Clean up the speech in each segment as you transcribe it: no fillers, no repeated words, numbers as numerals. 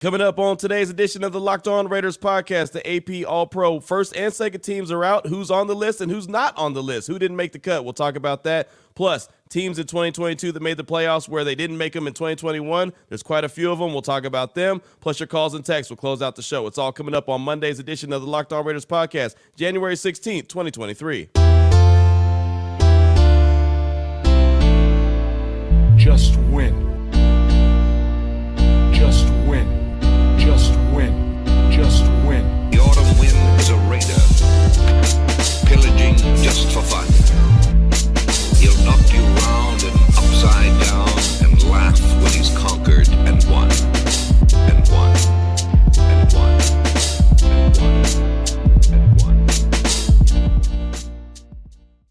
Coming up on today's edition of the Locked On Raiders podcast, the AP All-Pro first and second teams are out. Who's on the list and who's not on the list? Who didn't make the cut? We'll talk about that. Plus, teams in 2022 that made the playoffs where they didn't make them in 2021. There's quite a few of them. We'll talk about them. Plus, your calls and texts will close out the show. It's all coming up on Monday's edition of the Locked On Raiders podcast, January 16th, 2023. Just win. Just win. Just win. Just win. The autumn wind is a raider, pillaging just for fun. He'll knock you round and upside down and laugh when he's conquered and won. And won. And won. And won. And won.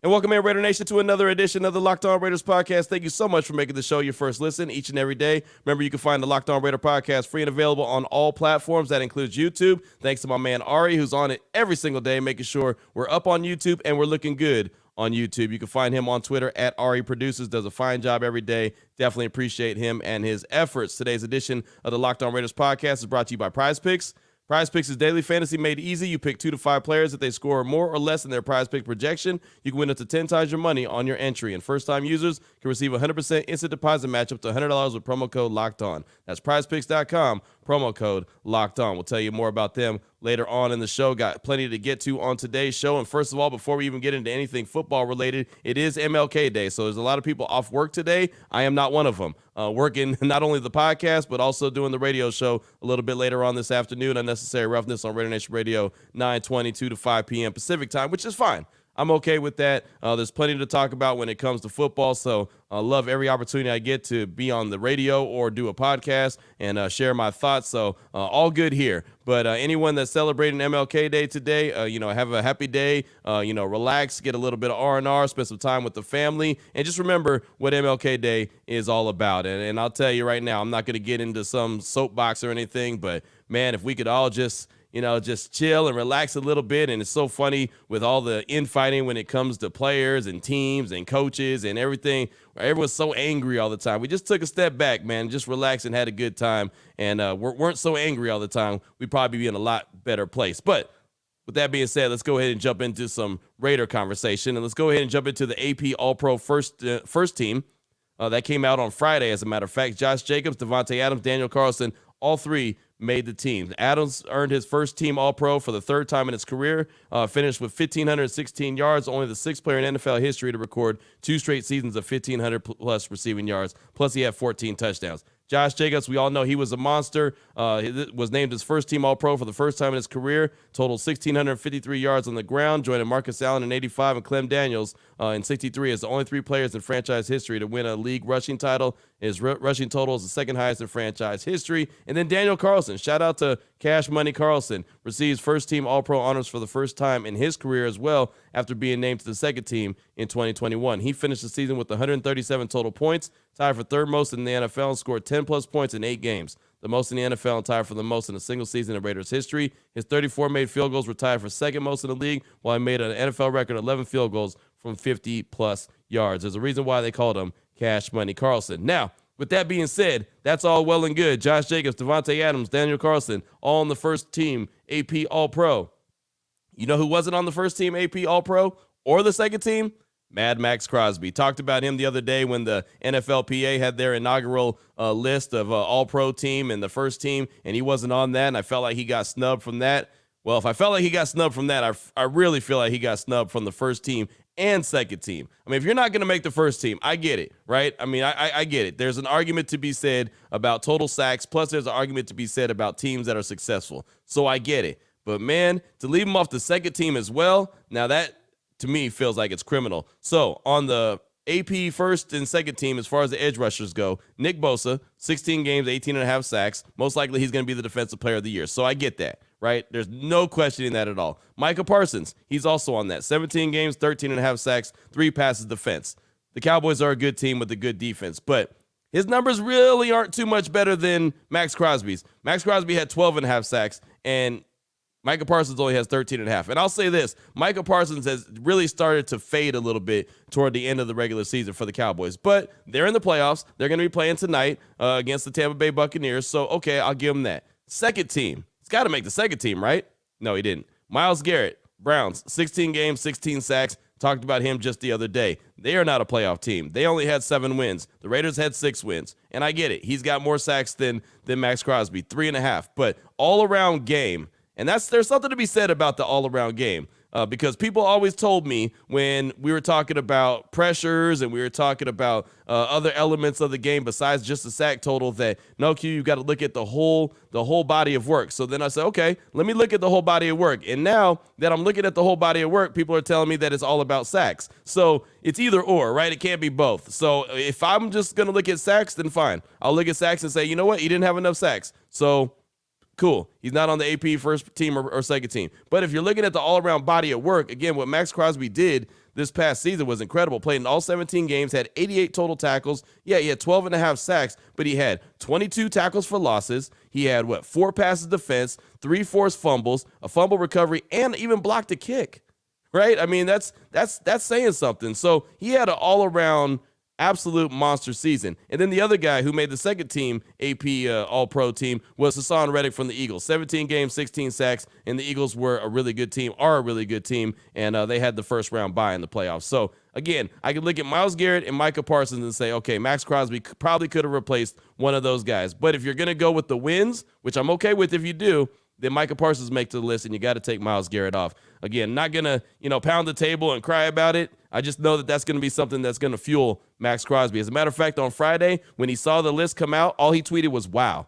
And welcome in, Raider Nation, to another edition of the Locked On Raiders podcast. Thank you so much for making the show your first listen each and every day. Remember, you can find the Locked On Raider podcast free and available on all platforms. That includes YouTube. Thanks to my man Ari, who's on it every single day, making sure we're up on YouTube and we're looking good on YouTube. You can find him on Twitter at Ari Produces. Does a fine job every day. Definitely appreciate him and his efforts. Today's edition of the Locked On Raiders podcast is brought to you by Prize Picks. Prize Picks is daily fantasy made easy. You pick 2 to 5 players. If they score more or less than their Prize Pick projection, you can win up to 10 times your money on your entry. And first-time users can receive a 100% instant deposit match up to $100 with promo code Locked On. That's prizepicks.com, promo code Locked On. We'll tell you more about them later on in the show. Got plenty to get to on today's show. And first of all, before we even get into anything football related, it is MLK Day. So there's a lot of people off work today. I am not one of them. Working not only the podcast, but also doing the radio show a little bit later on this afternoon. Unnecessary Roughness on Raider Nation Radio, 9:22 to 5 p.m. Pacific time, which is fine. I'm okay with that. There's plenty to talk about when it comes to football, so I love every opportunity I get to be on the radio or do a podcast and share my thoughts, so all good here. But anyone that's celebrating MLK Day today, have a happy day, relax, get a little bit of R&R, spend some time with the family, and just remember what MLK Day is all about. And I'll tell you right now, I'm not going to get into some soapbox or anything, but, man, if we could all just chill and relax a little bit. And it's so funny with all the infighting when it comes to players and teams and coaches and everything. Everyone's so angry all the time. We just took a step back, man, just relaxed and had a good time. And weren't so angry all the time. We'd probably be in a lot better place. But with that being said, let's go ahead and jump into some Raider conversation. And let's go ahead and jump into the AP All-Pro first team. That came out on Friday, as a matter of fact. Josh Jacobs, Devontae Adams, Daniel Carlson, all three made the team. Adams earned his first team All-Pro for the third time in his career, finished with 1,516 yards, only the sixth player in NFL history to record 2 straight seasons of 1,500-plus receiving yards, plus he had 14 touchdowns. Josh Jacobs, we all know he was a monster, was named his first team All-Pro for the first time in his career, totaled 1,653 yards on the ground, joining Marcus Allen in 85 and Clem Daniels in 63 as the only 3 players in franchise history to win a league rushing title. His rushing total is the second highest in franchise history. And then Daniel Carlson, shout out to Cash Money Carlson, receives first-team All-Pro honors for the first time in his career as well after being named to the second team in 2021. He finished the season with 137 total points, tied for third most in the NFL, and scored 10-plus points in 8 games, the most in the NFL and tied for the most in a single season in Raiders history. His 34 made field goals were tied for second most in the league, while he made an NFL record 11 field goals from 50-plus yards. There's a reason why they called him Cash Money Carlson. Now, with that being said, that's all well and good. Josh Jacobs, Devontae Adams, Daniel Carlson, all on the first team AP All-Pro. You know who wasn't on the first team AP All-Pro or the second team? Mad Maxx Crosby. Talked about him the other day when the NFLPA had their inaugural list of All-Pro team and the first team, and he wasn't on that, and I felt like he got snubbed from that. Well, if I felt like he got snubbed from that, I really feel like he got snubbed from the first team and second team. I mean, if you're not going to make the first team, I get it, right? I mean, I get it. There's an argument to be said about total sacks, plus there's an argument to be said about teams that are successful. So I get it. But, man, to leave him off the second team as well, now that, to me, feels like it's criminal. So on the AP first and second team, as far as the edge rushers go, Nick Bosa, 16 games, 18 and a half sacks. Most likely he's going to be the defensive player of the year. So I get that, right? There's no questioning that at all. Micah Parsons, he's also on that. 17 games, 13 and a half sacks, 3 passes defense. The Cowboys are a good team with a good defense, but his numbers really aren't too much better than Maxx Crosby's. Maxx Crosby had 12 and a half sacks, and Micah Parsons only has 13 and a half. And I'll say this, Micah Parsons has really started to fade a little bit toward the end of the regular season for the Cowboys. But they're in the playoffs. They're going to be playing tonight against the Tampa Bay Buccaneers. So, okay, I'll give them that. Second team. He's got to make the second team, right? No, he didn't. Myles Garrett, Browns, 16 games, 16 sacks. Talked about him just the other day. They are not a playoff team. They only had 7 wins. The Raiders had 6 wins. And I get it. He's got more sacks than Maxx Crosby, 3.5. But all-around game, and there's something to be said about the all-around game. Because people always told me when we were talking about pressures and we were talking about other elements of the game besides just the sack total that, no, Q, you've got to look at the whole body of work. So then I said, okay, let me look at the whole body of work. And now that I'm looking at the whole body of work, people are telling me that it's all about sacks. So it's either or, right? It can't be both. So if I'm just going to look at sacks, then fine. I'll look at sacks and say, you know what? He didn't have enough sacks. So cool. He's not on the AP first team or second team. But if you're looking at the all-around body of work, again, what Maxx Crosby did this past season was incredible. Played in all 17 games, had 88 total tackles. Yeah, he had 12.5 sacks, but he had 22 tackles for losses. He had, 4 passes defense, 3 forced fumbles, a fumble recovery, and even blocked a kick, right? I mean, that's saying something. So he had an all-around absolute monster season. And then the other guy who made the second team AP All-Pro team was Hassan Reddick from the Eagles. 17 games, 16 sacks, and the Eagles are a really good team, and they had the first round bye in the playoffs. So, again, I could look at Myles Garrett and Micah Parsons and say, okay, Maxx Crosby probably could have replaced one of those guys. But if you're going to go with the wins, which I'm okay with if you do, then Micah Parsons makes the list, and you got to take Myles Garrett off. Again, not going to, pound the table and cry about it. I just know that that's going to be something that's going to fuel Maxx Crosby. As a matter of fact, on Friday, when he saw the list come out, all he tweeted was, wow.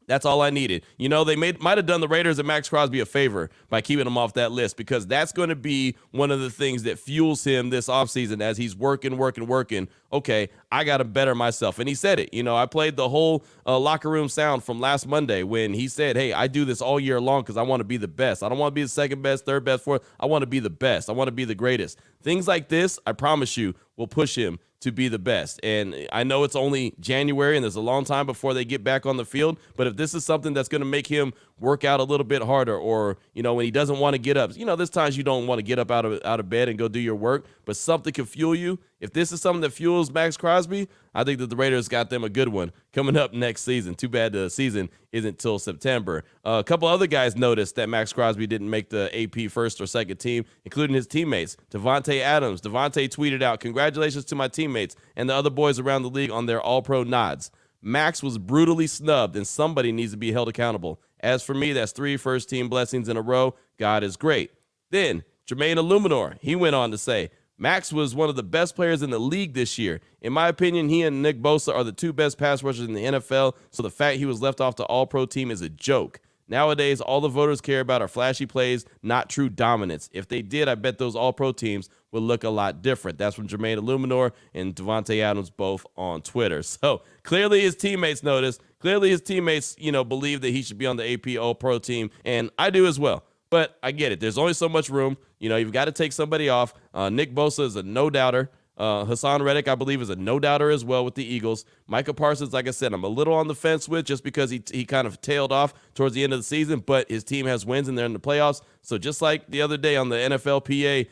That's all I needed. They might have done the Raiders and Maxx Crosby a favor by keeping him off that list, because that's going to be one of the things that fuels him this offseason as he's working. Okay, I got to better myself. And he said it. I played the whole locker room sound from last Monday when he said, hey, I do this all year long because I want to be the best. I don't want to be the second best, third best, fourth. I want to be the best. I want to be the greatest. Things like this, I promise you, will push him to be the best. And I know it's only January and there's a long time before they get back on the field, but if this is something that's going to make him work out a little bit harder, or, when he doesn't want to get up, there's times you don't want to get up out of bed and go do your work, but something can fuel you. If this is something that fuels Maxx Crosby, I think that the Raiders got them a good one coming up next season. Too bad the season isn't till September. A couple other guys noticed that Maxx Crosby didn't make the AP first or second team, including his teammates. Devontae Adams. Devontae tweeted out, congratulations to my teammates and the other boys around the league on their all-pro nods. Max was brutally snubbed, and somebody needs to be held accountable. As for me, that's 3 first-team blessings in a row. God is great. Then, Jermaine Illuminor, he went on to say, Max was one of the best players in the league this year. In my opinion, he and Nick Bosa are the 2 best pass rushers in the NFL, so the fact he was left off the all-pro team is a joke. Nowadays, all the voters care about are flashy plays, not true dominance. If they did, I bet those all-pro teams would look a lot different. That's from Jermaine Illuminor and Devontae Adams, both on Twitter. So clearly his teammates noticed. Clearly his teammates, believe that he should be on the AP all-pro team, and I do as well. But I get it. There's only so much room. You've got to take somebody off. Nick Bosa is a no-doubter. Hassan Reddick, I believe, is a no-doubter as well with the Eagles. Micah Parsons, like I said, I'm a little on the fence with just because he kind of tailed off towards the end of the season, but his team has wins and they're in the playoffs. So just like the other day on the NFLPA,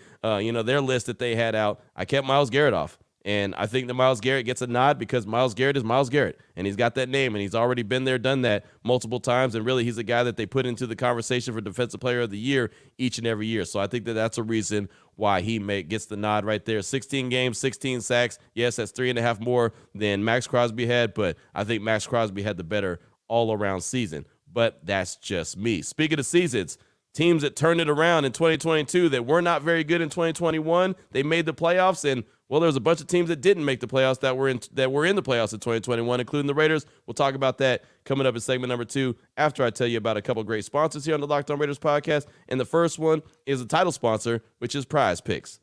their list that they had out, I kept Myles Garrett off. And I think that Myles Garrett gets a nod because Myles Garrett is Myles Garrett, and he's got that name, and he's already been there, done that multiple times, and really he's a guy that they put into the conversation for Defensive Player of the Year each and every year. So I think that that's a reason why he gets the nod right there. 16 games, 16 sacks. Yes, that's 3.5 more than Maxx Crosby had, but I think Maxx Crosby had the better all-around season. But that's just me. Speaking of seasons, teams that turned it around in 2022 that were not very good in 2021, they made the playoffs, and well, there was a bunch of teams that didn't make the playoffs that were in the playoffs in 2021, including the Raiders. We'll talk about that coming up in segment number 2 after I tell you about a couple great sponsors here on the Locked On Raiders podcast. And the first one is a title sponsor, which is Prize Picks.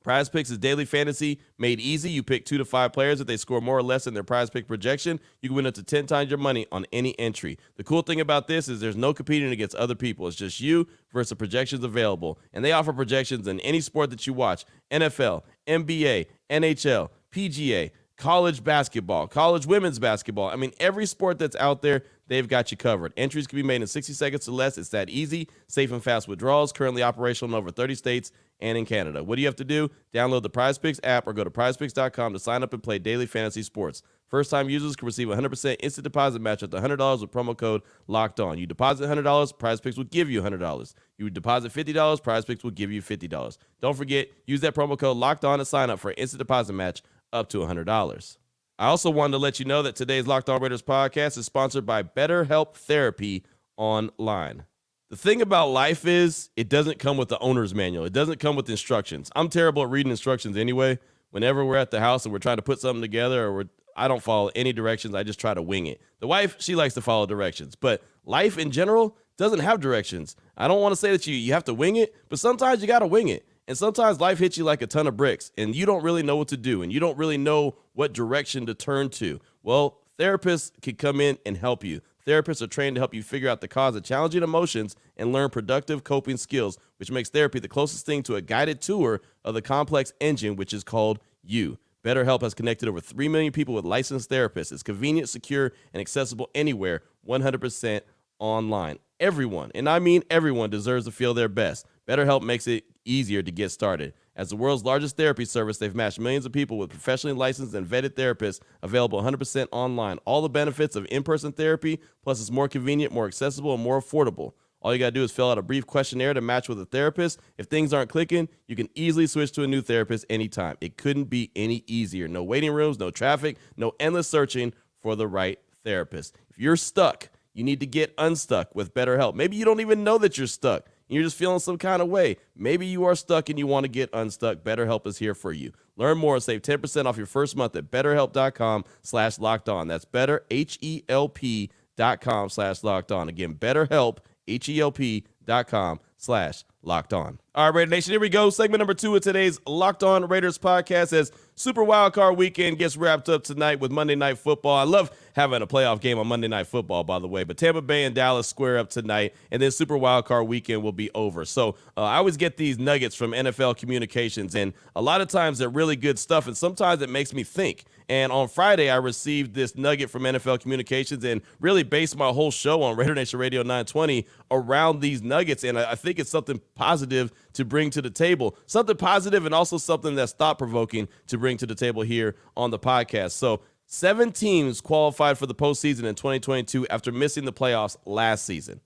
Prize Picks is daily fantasy made easy. You pick 2 to 5 players. If they score more or less in their Prize Pick projection, you can win up to 10 times your money on any entry. The cool thing about this is there's no competing against other people. It's just you versus projections available. And they offer projections in any sport that you watch: NFL, NBA, NHL, PGA, college basketball, college women's basketball. I mean, every sport that's out there, they've got you covered. Entries can be made in 60 seconds or less. It's that easy, safe and fast withdrawals, currently operational in over 30 states and in Canada. What do you have to do? Download the PrizePicks app or go to prizepicks.com to sign up and play daily fantasy sports. First-time users can receive a 100% instant deposit match up to $100 with promo code LOCKEDON. You deposit $100, PrizePicks will give you $100. You deposit $50, PrizePicks will give you $50. Don't forget, use that promo code LOCKEDON to sign up for an instant deposit match up to $100. I also wanted to let you know that today's Locked On Raiders podcast is sponsored by BetterHelp Therapy Online. The thing about life is it doesn't come with the owner's manual. It doesn't come with instructions. I'm terrible at reading instructions anyway. Whenever we're at the house and we're trying to put something together or I don't follow any directions. I just try to wing it. The wife, she likes to follow directions. But life in general doesn't have directions. I don't want to say that you have to wing it, but sometimes you got to wing it. And sometimes life hits you like a ton of bricks, and you don't really know what to do, and you don't really know what direction to turn to. Well, therapists can come in and help you. Therapists are trained to help you figure out the cause of challenging emotions and learn productive coping skills, which makes therapy the closest thing to a guided tour of the complex engine, which is called you. BetterHelp has connected over 3 million people with licensed therapists. It's convenient, secure, and accessible anywhere, 100% online. Everyone, and I mean everyone, deserves to feel their best. BetterHelp makes it easier to get started. As the world's largest therapy service, they've matched millions of people with professionally licensed and vetted therapists available 100% online. All the benefits of in-person therapy, plus it's more convenient, more accessible, and more affordable. All you got to do is fill out a brief questionnaire to match with a therapist. If things aren't clicking, you can easily switch to a new therapist anytime. It couldn't be any easier. No waiting rooms, no traffic, no endless searching for the right therapist. If you're stuck, you need to get unstuck with BetterHelp. Maybe you don't even know that you're stuck. You're just feeling some kind of way. Maybe you are stuck and you want to get unstuck. BetterHelp is here for you. Learn more and save 10% off your first month at betterhelp.com/lockedon. That's betterhelp.com/lockedon. Again, BetterHelp, HELP.com/lockedon. All right, Raider Nation, here we go. Segment number 2 of today's Locked On Raiders podcast as Super Wildcard Weekend gets wrapped up tonight with Monday Night Football. I love having a playoff game on Monday Night Football, by the way, but Tampa Bay and Dallas square up tonight, and then Super Wildcard Weekend will be over. So I always get these nuggets from NFL Communications, and a lot of times they're really good stuff, and sometimes it makes me think. And on Friday, I received this nugget from NFL Communications and really based my whole show on Raider Nation Radio 920 around these nuggets, and I think it's something positive to bring to the table. Something positive and also something that's thought-provoking to bring to the table here on the podcast. So 7 teams qualified for the postseason in 2022 after missing the playoffs last season.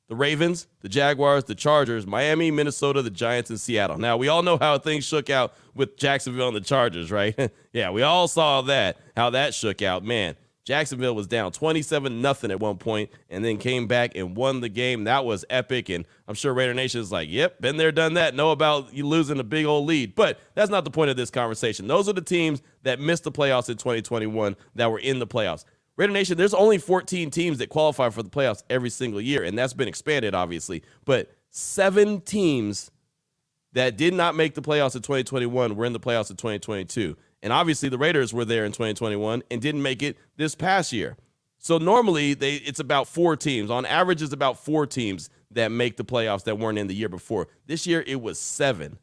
The Ravens, the Jaguars, the Chargers, Miami, Minnesota, the Giants, and Seattle. Now, we all know how things shook out with Jacksonville and the Chargers, right? Yeah, we all saw that, how that shook out. Man, Jacksonville was down 27-0 at one point and then came back and won the game. That was epic, and I'm sure Raider Nation is like, yep, been there, done that. Know about you losing a big old lead. But that's not the point of this conversation. Those are the teams that missed the playoffs in 2021 that were in the playoffs. Raider Nation, there's only 14 teams that qualify for the playoffs every single year, and that's been expanded, obviously. But 7 teams that did not make the playoffs in 2021 were in the playoffs in 2022. And obviously the Raiders were there in 2021 and didn't make it this past year. So normally it's about 4 teams. On average, it's about 4 teams that make the playoffs that weren't in the year before. This year, it was 7.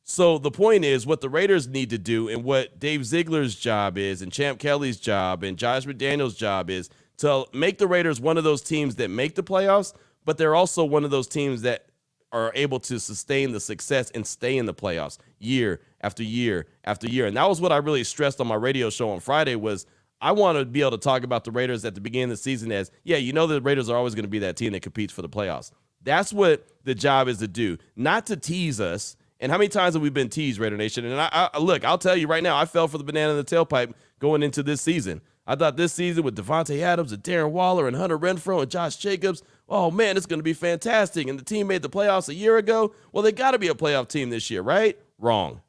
So the point is what the Raiders need to do and what Dave Ziegler's job is and Champ Kelly's job and Josh McDaniels' job is to make the Raiders one of those teams that make the playoffs, but they're also one of those teams that are able to sustain the success and stay in the playoffs year after year after year. And that was what I really stressed on my radio show on Friday was I want to be able to talk about the Raiders at the beginning of the season as, yeah, you know the Raiders are always going to be that team that competes for the playoffs. That's what the job is to do, not to tease us. And how many times have we been teased, Raider Nation? And look, I'll tell you right now, I fell for the banana in the tailpipe going into this season. I thought this season with Devontae Adams and Darren Waller and Hunter Renfrow and Josh Jacobs, oh, man, it's going to be fantastic. And the team made the playoffs a year ago. Well, they got to be a playoff team this year, right? Wrong.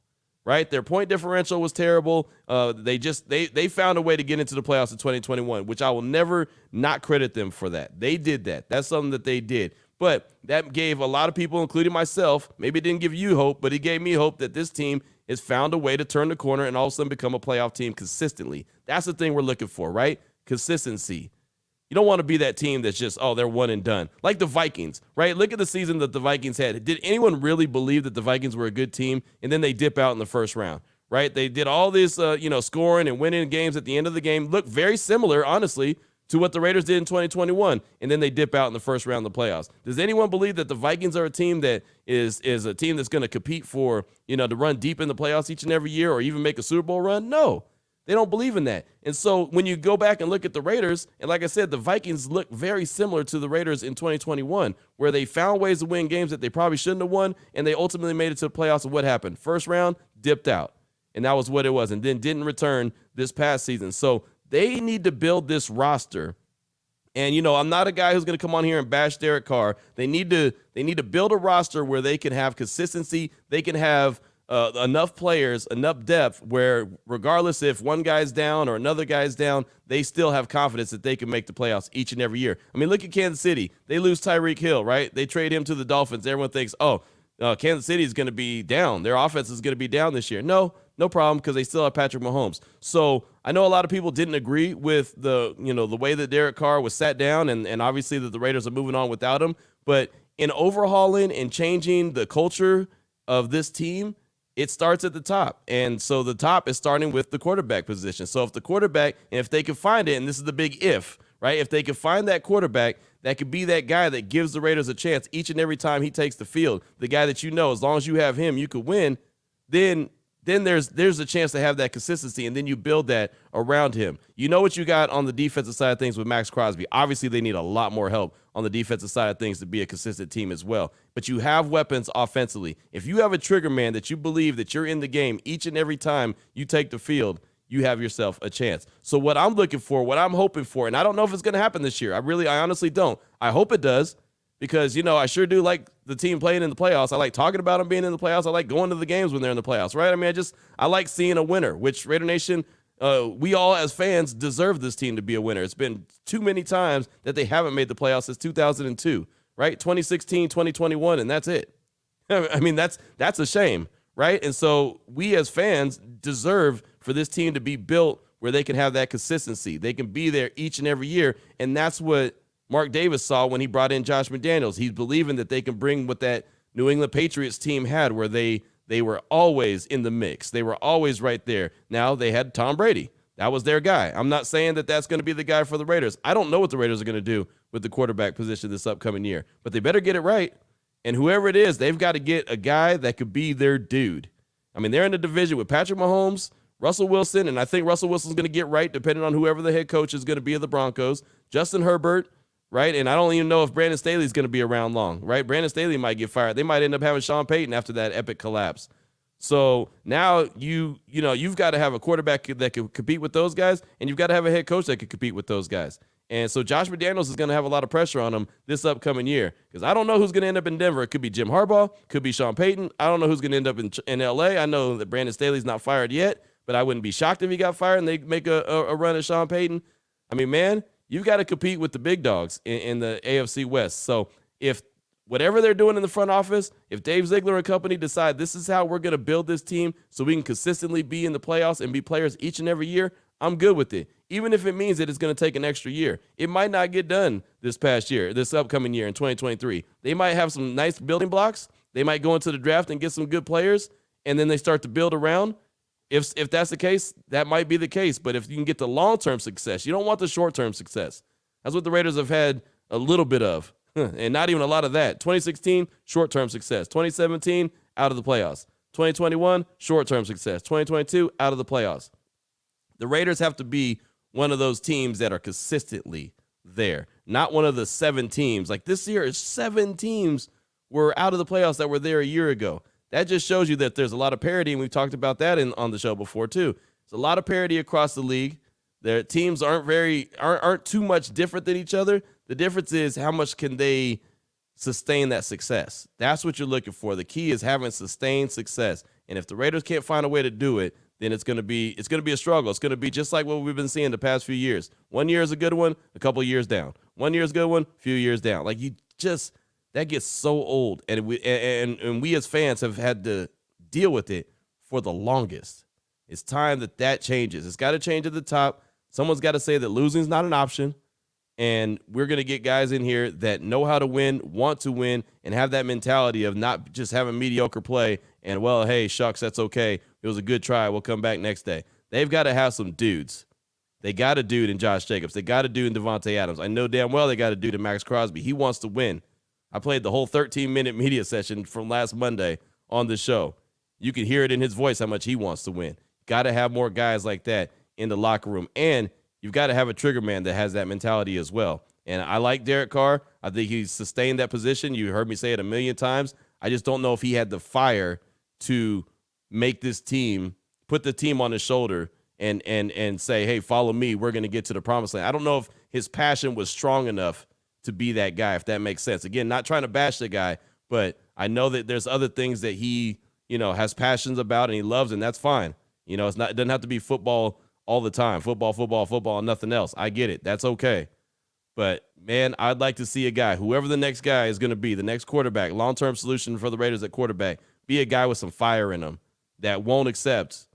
Right? Their point differential was terrible. They found a way to get into the playoffs in 2021, which I will never not credit them for that. They did that. That's something that they did. But that gave a lot of people, including myself, maybe it didn't give you hope, but it gave me hope that this team has found a way to turn the corner and all of a sudden become a playoff team consistently. That's the thing we're looking for, right? Consistency. You don't want to be that team that's just, oh, they're one and done. Like the Vikings, right? Look at the season that the Vikings had. Did anyone really believe that the Vikings were a good team? And then they dip out in the first round, right? They did all this, scoring and winning games at the end of the game. Look very similar, honestly, to what the Raiders did in 2021, and then they dip out in the first round of the playoffs. Does anyone believe that the Vikings are a team that is a team that's going to compete for, to run deep in the playoffs each and every year or even make a Super Bowl run? No, they don't believe in that. And so when you go back and look at the Raiders, and like I said, the Vikings look very similar to the Raiders in 2021, where they found ways to win games that they probably shouldn't have won, and they ultimately made it to the playoffs. And what happened? First round, dipped out. And that was what it was, and then didn't return this past season. So they need to build this roster. And, I'm not a guy who's going to come on here and bash Derek Carr. They need to build a roster where they can have consistency. They can have enough players, enough depth where regardless if one guy's down or another guy's down, they still have confidence that they can make the playoffs each and every year. I mean, look at Kansas City. They lose Tyreek Hill, right? They trade him to the Dolphins. Everyone thinks, Kansas City is going to be down. Their offense is going to be down this year. No problem, because they still have Patrick Mahomes. So I know a lot of people didn't agree with the way that Derek Carr was sat down, and obviously that the Raiders are moving on without him. But in overhauling and changing the culture of this team, it starts at the top. And so the top is starting with the quarterback position. So if the quarterback, and if they can find it, and this is the big if, right? If they can find that quarterback that could be that guy that gives the Raiders a chance each and every time he takes the field, the guy that as long as you have him, you could win, then there's a chance to have that consistency, and then you build that around him. You know what you got on the defensive side of things with Maxx Crosby. Obviously, they need a lot more help on the defensive side of things to be a consistent team as well. But you have weapons offensively. If you have a trigger man that you believe that you're in the game each and every time you take the field, you have yourself a chance. So what I'm looking for, what I'm hoping for, and I don't know if it's going to happen this year. I honestly don't. I hope it does. Because, I sure do like the team playing in the playoffs. I like talking about them being in the playoffs. I like going to the games when they're in the playoffs, right? I mean, I like seeing a winner, which Raider Nation, we all as fans deserve this team to be a winner. It's been too many times that they haven't made the playoffs since 2002, right? 2016, 2021, and that's it. I mean, that's a shame, right? And so we as fans deserve for this team to be built where they can have that consistency. They can be there each and every year, and that's what Mark Davis saw when he brought in Josh McDaniels. He's believing that they can bring what that New England Patriots team had, where they were always in the mix. They were always right there. Now they had Tom Brady. That was their guy. I'm not saying that that's going to be the guy for the Raiders. I don't know what the Raiders are going to do with the quarterback position this upcoming year, but they better get it right. And whoever it is, they've got to get a guy that could be their dude. I mean, they're in the division with Patrick Mahomes, Russell Wilson, and I think Russell Wilson's going to get right depending on whoever the head coach is going to be of the Broncos, Justin Herbert, right? And I don't even know if Brandon Staley's going to be around long, right? Brandon Staley might get fired. They might end up having Sean Payton after that epic collapse. So now you've got to have a quarterback that can compete with those guys, and you've got to have a head coach that can compete with those guys. And so Josh McDaniels is going to have a lot of pressure on him this upcoming year, because I don't know who's going to end up in Denver. It could be Jim Harbaugh, could be Sean Payton. I don't know who's going to end up in L.A. I know that Brandon Staley's not fired yet, but I wouldn't be shocked if he got fired and they make a run at Sean Payton. I mean, man, you've got to compete with the big dogs in the AFC West. So if whatever they're doing in the front office, if Dave Ziegler and company decide this is how we're going to build this team so we can consistently be in the playoffs and be players each and every year, I'm good with it. Even if it means that it's going to take an extra year. It might not get done this upcoming year in 2023. They might have some nice building blocks. They might go into the draft and get some good players, and then they start to build around. If that's the case, that might be the case. But if you can get the long-term success, you don't want the short-term success. That's what the Raiders have had a little bit of, and not even a lot of that. 2016, short-term success. 2017, out of the playoffs. 2021, short-term success. 2022, out of the playoffs. The Raiders have to be one of those teams that are consistently there, not one of the 7 teams. Like this year, 7 teams were out of the playoffs that were there a year ago. That just shows you that there's a lot of parity, and we've talked about that on the show before too. There's a lot of parity across the league. Their teams aren't too much different than each other. The difference is how much can they sustain that success. That's what you're looking for. The key is having sustained success. And if the Raiders can't find a way to do it, then it's going to be a struggle. It's going to be just like what we've been seeing the past few years. 1 year is a good one, a couple of years down. 1 year is a good one, few years down. Like that gets so old, and we as fans have had to deal with it for the longest. It's time that changes. It's got to change at the top. Someone's got to say that losing is not an option, and we're going to get guys in here that know how to win, want to win, and have that mentality of not just having mediocre play and, well, hey, shucks, that's okay. It was a good try. We'll come back next day. They've got to have some dudes They got a dude in Josh Jacobs. They got a dude in Devontae Adams. I know damn well they got a dude in Maxx Crosby. He wants to win. I played the whole 13-minute media session from last Monday on the show. You can hear it in his voice how much he wants to win. Got to have more guys like that in the locker room. And you've got to have a trigger man that has that mentality as well. And I like Derek Carr. I think he's sustained that position. You heard me say it a million times. I just don't know if he had the fire to make this team, put the team on his shoulder and say, hey, follow me. We're going to get to the promised land. I don't know if his passion was strong enough to be that guy, if that makes sense. Again, not trying to bash the guy, but I know that there's other things that he, has passions about and he loves, and that's fine. It doesn't have to be football all the time. Football, and nothing else. I get it. That's okay. But, man, I'd like to see a guy, whoever the next guy is going to be, the next quarterback, long-term solution for the Raiders at quarterback, be a guy with some fire in him that won't accept,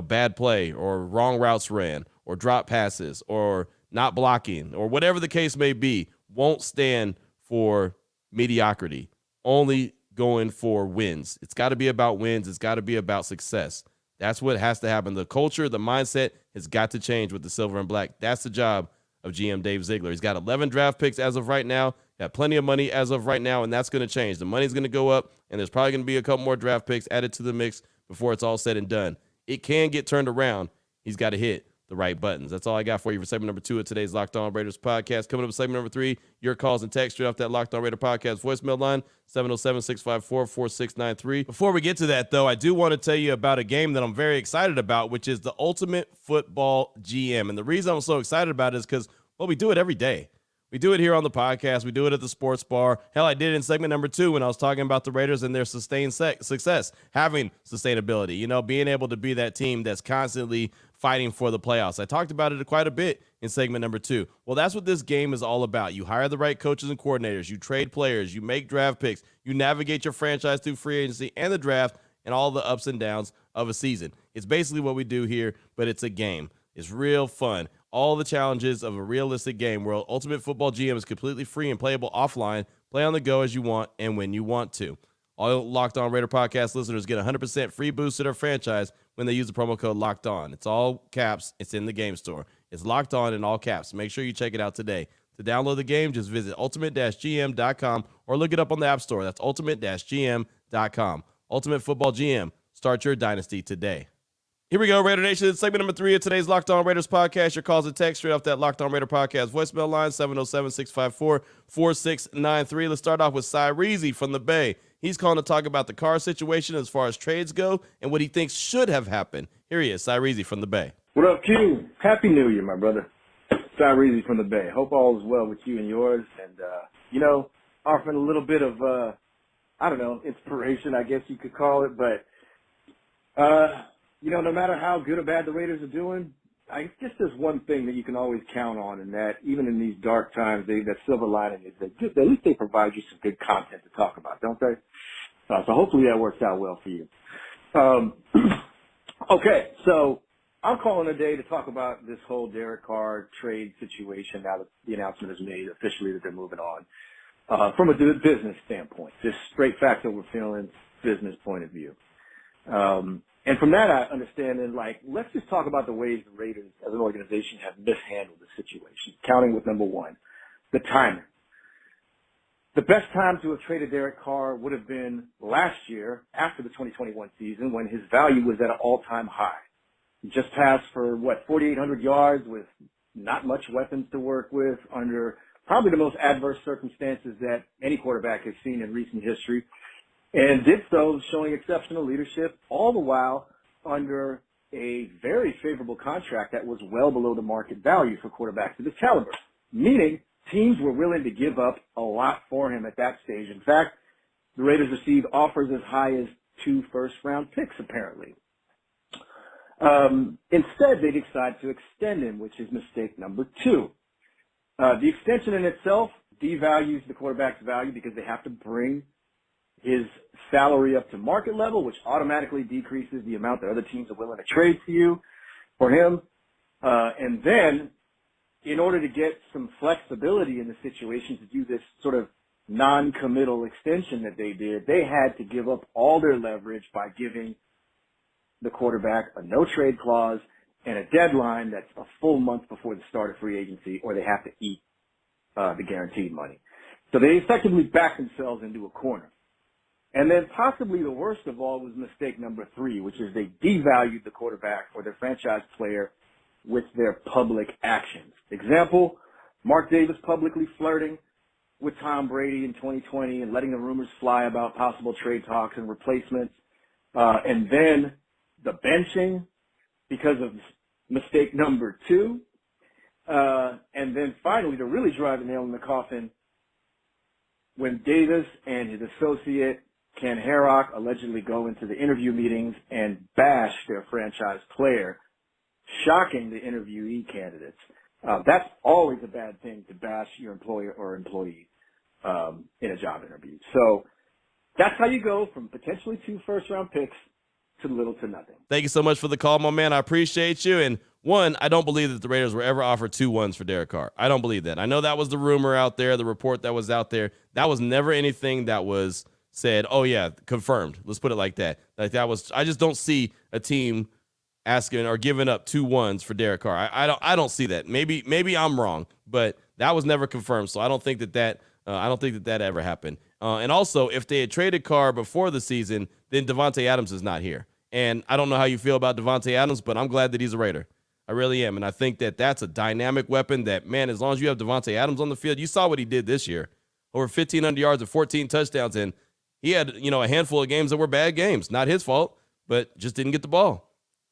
bad play or wrong routes ran or drop passes or not blocking or whatever the case may be, won't stand for mediocrity, only going for wins. It's got to be about wins. It's got to be about success. That's what has to happen. The culture, the mindset has got to change with the silver and black. That's the job of GM Dave Ziegler. He's got 11 draft picks as of right now, got plenty of money as of right now, and that's going to change. The money's going to go up, and there's probably going to be a couple more draft picks added to the mix before it's all said and done. It can get turned around. He's got to hit the right buttons. That's all I got for you for segment number 2 of today's Locked On Raiders podcast. Coming up with segment number 3, your calls and text straight off that Locked On Raider podcast voicemail line, 707-654-4693. Before we get to that, though, I do want to tell you about a game that I'm very excited about, which is the Ultimate Football GM. And the reason I'm so excited about it is because, well, we do it every day. We do it here on the podcast. We do it at the sports bar. Hell, I did it in segment number 2 when I was talking about the Raiders and their sustained success, having sustainability, being able to be that team that's constantly fighting for the playoffs. I talked about it quite a bit in segment number 2. Well, that's what this game is all about. You hire the right coaches and coordinators. You trade players. You make draft picks. You navigate your franchise through free agency and the draft and all the ups and downs of a season. It's basically what we do here, but it's a game. It's real fun. All the challenges of a realistic game where Ultimate Football GM is completely free and playable offline. Play on the go as you want and when you want to. All Locked On Raider podcast listeners get 100% free boost to their franchise when they use the promo code Locked On. It's all caps. It's in the game store. It's Locked On in all caps. Make sure you check it out today. To download the game, just visit ultimate-gm.com or look it up on the App Store. That's ultimate-gm.com. Ultimate Football GM. Start your dynasty today. Here we go, Raider Nation. Segment number 3 of today's Locked On Raiders podcast. Your calls and text straight off that Locked On Raider podcast voicemail line, 707-654-4693. Let's start off with Cyrese from the Bay. He's calling to talk about the Carr situation as far as trades go and what he thinks should have happened. Here he is, Cyrese from the Bay. What up, Q? Happy New Year, my brother. Cyrese from the Bay. Hope all is well with you and yours. And, offering a little bit of, inspiration, I guess you could call it. But, no matter how good or bad the Raiders are doing, I guess there's one thing that you can always count on, and that even in these dark times, that silver lining is that at least they provide you some good content to talk about, don't they? So hopefully that works out well for you. Okay, so I'm calling today to talk about this whole Derek Carr trade situation now that the announcement is made officially that they're moving on. From a business standpoint, just straight facts that we're feeling, business point of view. And from that, I understand, and let's just talk about the ways the Raiders as an organization have mishandled the situation, counting with number 1, the timing. The best time to have traded Derek Carr would have been last year after the 2021 season when his value was at an all-time high. He just passed for, 4,800 yards with not much weapons to work with under probably the most adverse circumstances that any quarterback has seen in recent history. And did so showing exceptional leadership, all the while under a very favorable contract that was well below the market value for quarterbacks of his caliber, meaning teams were willing to give up a lot for him at that stage. In fact, the Raiders received offers as high as 2 first-round picks, apparently. Instead, they decided to extend him, which is mistake number 2. The extension in itself devalues the quarterback's value because they have to bring his salary up to market level, which automatically decreases the amount that other teams are willing to trade to you for him. And then, in order to get some flexibility in the situation to do this sort of non-committal extension that they did, they had to give up all their leverage by giving the quarterback a no-trade clause and a deadline that's a full month before the start of free agency, or they have to eat the guaranteed money. So they effectively backed themselves into a corner. And then possibly the worst of all was mistake number 3, which is they devalued the quarterback or their franchise player with their public actions. Example, Mark Davis publicly flirting with Tom Brady in 2020 and letting the rumors fly about possible trade talks and replacements. And then the benching because of mistake number 2. And then finally, to really drive the nail in the coffin, when Davis and his associate Ken Herrock allegedly go into the interview meetings and bash their franchise player, shocking the interviewee candidates. That's always a bad thing, to bash your employer or employee in a job interview. So that's how you go from potentially 2 first-round picks to little to nothing. Thank you so much for the call, my man. I appreciate you. And one, I don't believe that the Raiders were ever offered 2 1s for Derek Carr. I don't believe that. I know that was the rumor out there, the report that was out there. That was never anything that was said, oh, yeah, confirmed. Let's put it like that. Like that was, I just don't see a team asking or giving up 2 1s for Derek Carr. I don't see that. Maybe I'm wrong, but that was never confirmed. So I don't think that ever happened. And also, if they had traded Carr before the season, then Devontae Adams is not here. And I don't know how you feel about Devontae Adams, but I'm glad that he's a Raider. I really am. And I think that that's a dynamic weapon that, man, as long as you have Devontae Adams on the field, you saw what he did this year. Over 1,500 yards and 14 touchdowns. And he had, a handful of games that were bad games. Not his fault, but just didn't get the ball.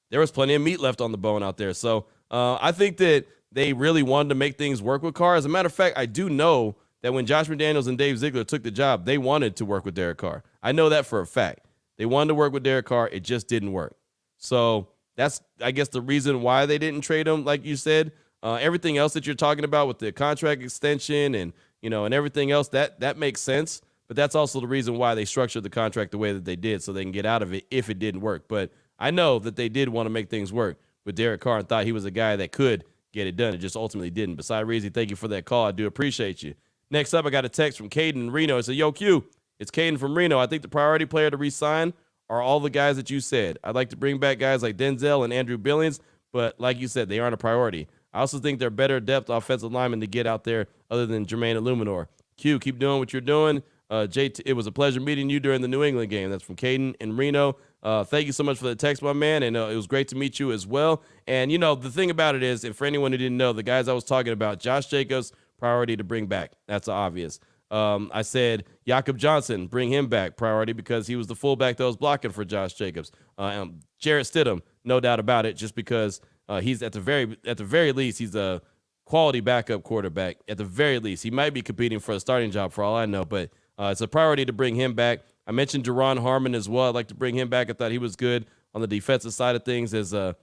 There was plenty of meat left on the bone out there. So I think that they really wanted to make things work with Carr. As a matter of fact, I do know that when Josh McDaniels and Dave Ziegler took the job, they wanted to work with Derek Carr. I know that for a fact. They wanted to work with Derek Carr. It just didn't work. So that's, I guess, the reason why they didn't trade him, like you said. Everything else that you're talking about with the contract extension and, and everything else, that makes sense. But that's also the reason why they structured the contract the way that they did, so they can get out of it if it didn't work. But I know that they did want to make things work with Derek Carr and thought he was a guy that could get it done. It just ultimately didn't. But Cy Reezy, thank you for that call. I do appreciate you. Next up, I got a text from Caden in Reno. It said, yo, Q, it's Caden from Reno. I think the priority player to re-sign are all the guys that you said. I'd like to bring back guys like Denzel and Andrew Billings, but like you said, they aren't a priority. I also think they're better depth offensive linemen to get out there other than Jermaine Illuminor. Q, keep doing what you're doing. JT, it was a pleasure meeting you during the New England game. That's from Caden in Reno. Thank you so much for the text, my man, and it was great to meet you as well. And, the thing about it is, and for anyone who didn't know, the guys I was talking about, Josh Jacobs, priority to bring back. That's obvious. I said Jakob Johnson, bring him back, priority, because he was the fullback that was blocking for Josh Jacobs. Jarrett Stidham, no doubt about it, just because he's at the very least, he's a quality backup quarterback. At the very least, he might be competing for a starting job for all I know, but it's a priority to bring him back. I mentioned Jerron Harmon as well. I'd like to bring him back. I thought he was good on the defensive side of things as a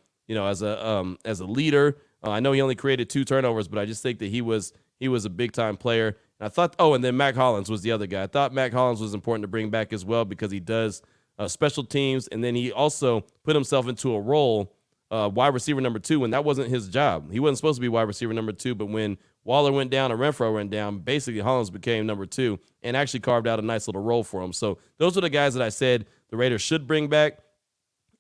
leader. I know he only created 2 turnovers, but I just think that he was a big time player. And I thought, and then Mac Hollins was the other guy. I thought Mac Hollins was important to bring back as well because he does special teams, and then he also put himself into a role, wide receiver number 2, when that wasn't his job. He wasn't supposed to be wide receiver number 2, but when Waller went down and Renfro went down, basically Hollins became number 2 and actually carved out a nice little role for him. So those are the guys that I said the Raiders should bring back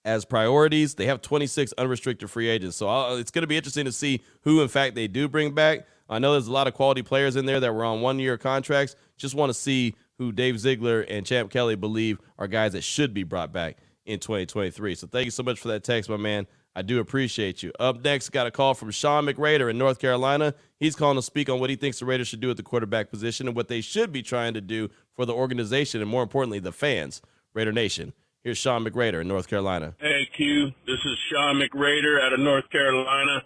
as priorities. They have 26 unrestricted free agents. So it's going to be interesting to see who, in fact, they do bring back. I know there's a lot of quality players in there that were on 1-year contracts. Just want to see who Dave Ziegler and Champ Kelly believe are guys that should be brought back in 2023. So thank you so much for that text, my man. I do appreciate you. Up next, got a call from Sean McRader in North Carolina. He's calling to speak on what he thinks the Raiders should do at the quarterback position and what they should be trying to do for the organization and, more importantly, the fans. Raider Nation. Here's Sean McRader in North Carolina. Hey, Q. This is Sean McRader out of North Carolina.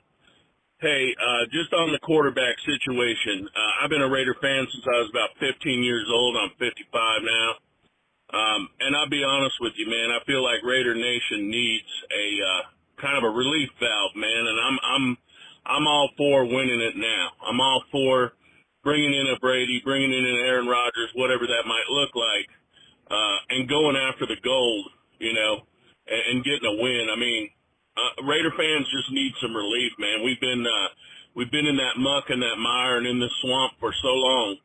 Hey, just on the quarterback situation, I've been a Raider fan since I was about 15 years old. I'm 55 now. And I'll be honest with you, man, I feel like Raider Nation needs a kind of a relief valve, man, and I'm all for winning it now. I'm all for bringing in a Brady, bringing in an Aaron Rodgers, whatever that might look like, and going after the gold, and getting a win. I mean, Raider fans just need some relief, man. We've been in that muck and that mire and in this swamp for so long,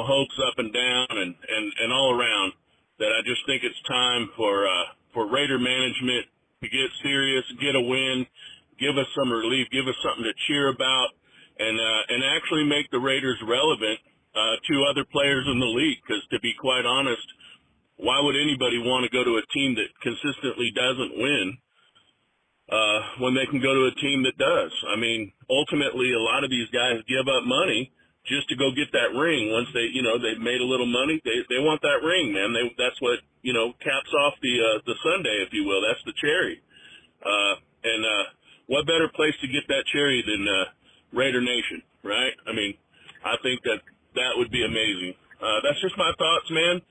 hopes up and down and all around, that I just think it's time for Raider management get serious, get a win, give us some relief, give us something to cheer about, and actually make the Raiders relevant to other players in the league. Because to be quite honest, why would anybody want to go to a team that consistently doesn't win when they can go to a team that does? I mean, ultimately, a lot of these guys give up money just to go get that ring. Once they've made a little money, they want that ring, man. That's what, caps off the sundae, if you will. That's the cherry. And what better place to get that cherry than Raider Nation, right? I mean, I think that would be amazing. That's just my thoughts, man.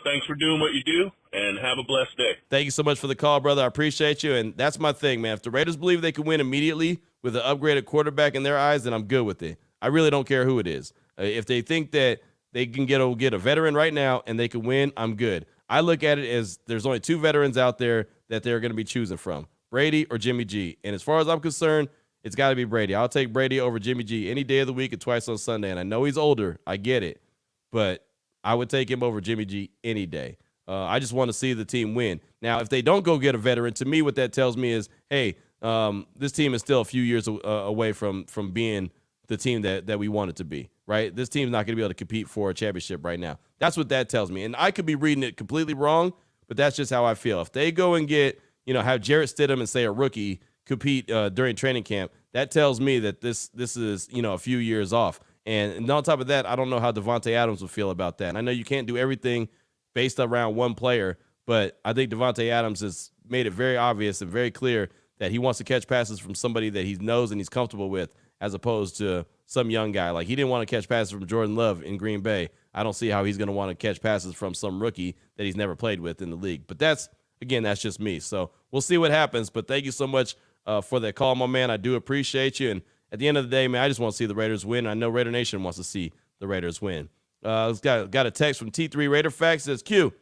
Thanks for doing what you do, and have a blessed day. Thank you so much for the call, brother. I appreciate you, and that's my thing, man. If the Raiders believe they can win immediately with an upgraded quarterback in their eyes, then I'm good with it. I really don't care who it is. If they think that they can get a veteran right now and they can win, I'm good. I look at it as there's only two veterans out there that they're going to be choosing from, Brady or Jimmy G. And as far as I'm concerned, it's got to be Brady. I'll take Brady over Jimmy G any day of the week and twice on Sunday. And I know he's older. I get it. But I would take him over Jimmy G any day. I just want to see the team win. Now, if they don't go get a veteran, to me what that tells me is, hey, this team is still a few years away from being the team that we want it to be, right? This team's not going to be able to compete for a championship right now. That's what that tells me. And I could be reading it completely wrong, but that's just how I feel. If they go and get, have Jarrett Stidham and say a rookie compete during training camp, that tells me that this is, a few years off. And on top of that, I don't know how Devontae Adams would feel about that. And I know you can't do everything based around one player, but I think Devontae Adams has made it very obvious and very clear that he wants to catch passes from somebody that he knows and he's comfortable with, as opposed to some young guy. Like, he didn't want to catch passes from Jordan Love in Green Bay. I don't see how he's going to want to catch passes from some rookie that he's never played with in the league. But that's just me. So we'll see what happens. But thank you so much for that call, my man. I do appreciate you. And at the end of the day, man, I just want to see the Raiders win. I know Raider Nation wants to see the Raiders win. Got a text from T3 Raider Facts. It says, Q,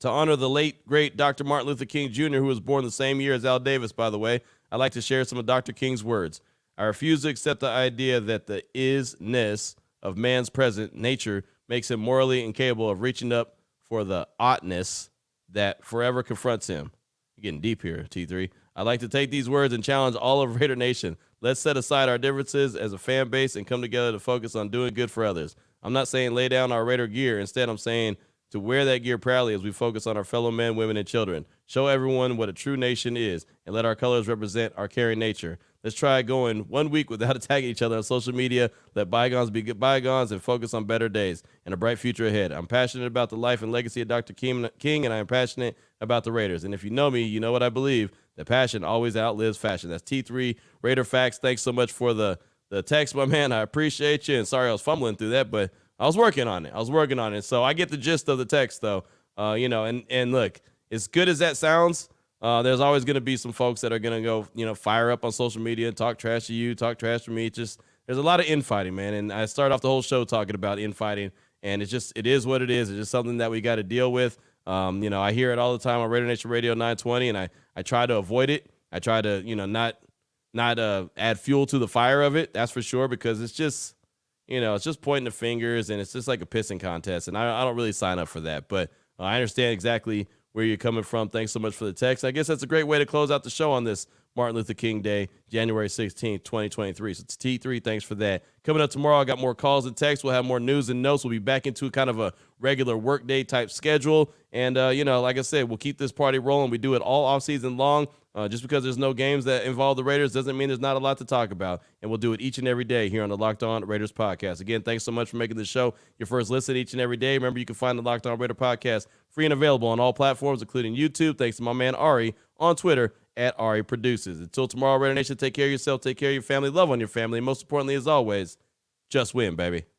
to honor the late, great Dr. Martin Luther King Jr., who was born the same year as Al Davis, by the way, I'd like to share some of Dr. King's words. I refuse to accept the idea that the isness of man's present nature makes him morally incapable of reaching up for the oughtness that forever confronts him. You're getting deep here, T3. I'd like to take these words and challenge all of Raider Nation. Let's set aside our differences as a fan base and come together to focus on doing good for others. I'm not saying lay down our Raider gear. Instead, I'm saying to wear that gear proudly as we focus on our fellow men, women, and children. Show everyone what a true nation is and let our colors represent our caring nature. Let's try going 1 week without attacking each other on social media. Let bygones be good bygones and focus on better days and a bright future ahead. I'm passionate about the life and legacy of Dr. King, and I am passionate about the Raiders. And if you know me, you know what I believe. That passion always outlives fashion. That's T3 Raider Facts. Thanks so much for the text, my man. I appreciate you. And sorry I was fumbling through that, but I was working on it. So I get the gist of the text, though. And look, as good as that sounds, there's always going to be some folks that are going to go, fire up on social media and talk trash to you, talk trash to me. There's a lot of infighting, man. And I started off the whole show talking about infighting, and it is what it is. It's just something that we got to deal with. I hear it all the time on Raider Nation Radio 920, and I try to avoid it. I try to, not add fuel to the fire of it. That's for sure, because it's just, it's just pointing the fingers, and it's just like a pissing contest. And I don't really sign up for that, but I understand exactly where you're coming from. Thanks so much for the text. I guess that's a great way to close out the show on this Martin Luther King Day, January 16th, 2023. So it's T3. Thanks for that. Coming up tomorrow, I got more calls and texts. We'll have more news and notes. We'll be back into kind of a regular workday type schedule. And, like I said, we'll keep this party rolling. We do it all off season long. Just because there's no games that involve the Raiders doesn't mean there's not a lot to talk about. And we'll do it each and every day here on the Locked On Raiders podcast. Again, thanks so much for making the show your first listen each and every day. Remember, you can find the Locked On Raider podcast free and available on all platforms, including YouTube. Thanks to my man Ari on Twitter at Ari Produces. Until tomorrow, Raider Nation, take care of yourself, take care of your family, love on your family, and most importantly, as always, just win, baby.